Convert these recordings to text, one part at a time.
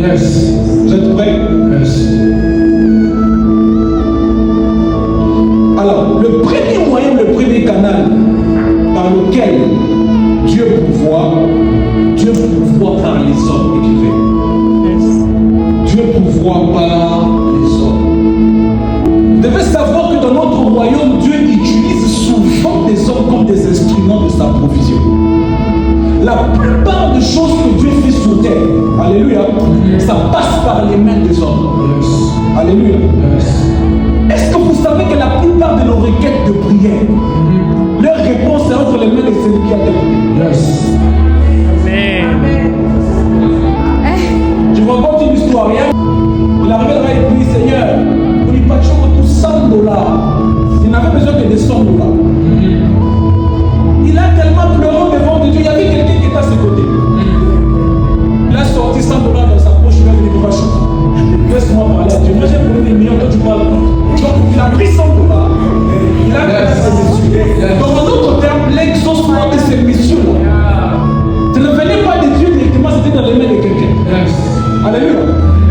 Yes. Vous êtes prêts? Yes. Alors, le premier moyen, le premier canal par lequel Dieu pourvoit par les hommes. Écrivez. Dieu pourvoit par les hommes. Vous devez savoir que dans notre royaume, Dieu utilise souvent des hommes comme des instruments de sa provision. La plupart des choses que Dieu fait sur terre, alléluia, ça passe par les mains des hommes. Yes. Alléluia. Yes. Est-ce que vous savez que la plupart de nos requêtes de prière, leur réponse est entre les mains de celui qui a demandé? Yes. Amen. Je vous raconte une histoire. Il arrivait là-bas et dit, Seigneur, nous lui patchons pour $100. Il n'avait besoin que de $100. Il a tellement pleuré devant Dieu. Il y avait quelqu'un qui était à ses côtés. Il a sorti $100 dans sa poche. Il a dit, il va chuter. Laisse-moi parler à Dieu. Moi, j'ai pris des millions quand tu parles. Donc, il a pris $100. Il a fait ses missions. Donc, en d'autres termes, l'exaucement de ces missions-là, ce ne venait pas de Dieu directement, c'était dans les mains de quelqu'un. Yes. Alléluia.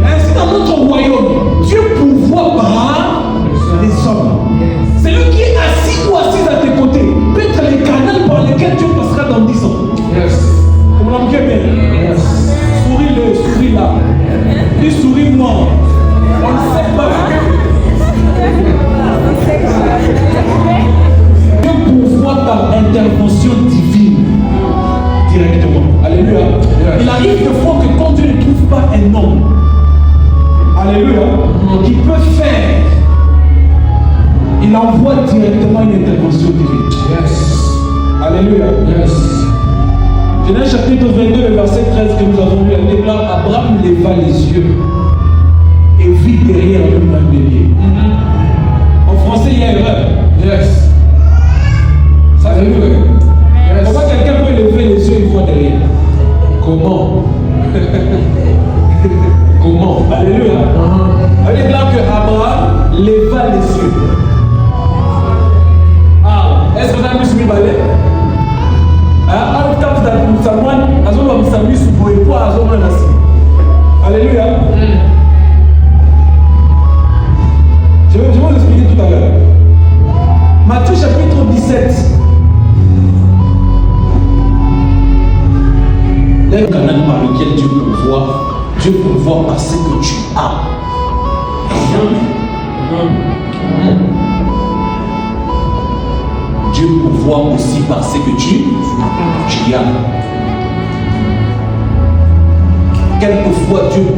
Ainsi, dans notre royaume, Dieu pourvoit par les hommes. C'est lui qui est assis ou assise à tes côtés. Peut être le canal par lequel Dieu passera dans 10 ans. Yes. Vous l'avez bien? Yes. Souris-le, souris-là. Dis souris-moi. On ne sait pas. Dieu pourvoit par intervention divine directement. Alléluia. Il arrive de fois que quand Dieu ne trouve pas un homme, alléluia, qui peut faire, il envoie directement une intervention divine. Yes. Alléluia. Yes. Genèse chapitre 22, le verset 13 que nous avons lu, elle déclare, Abraham leva les yeux et vit derrière lui un bélier. En français, il y a erreur. Yes. Ça c'est vrai. Yes. Pourquoi quelqu'un peut lever les yeux et voir derrière? Comment? Comment? Alléluia. Elle déclare que Abraham leva les yeux. Ah, est-ce que vous avez mis balai? Alléluia. Je vais vous expliquer tout à l'heure. Matthieu chapitre 17. Le canal par lequel Dieu pourvoit par ce que tu as. Dieu pourvoit aussi par ce que tu as. Quelquefois Dieu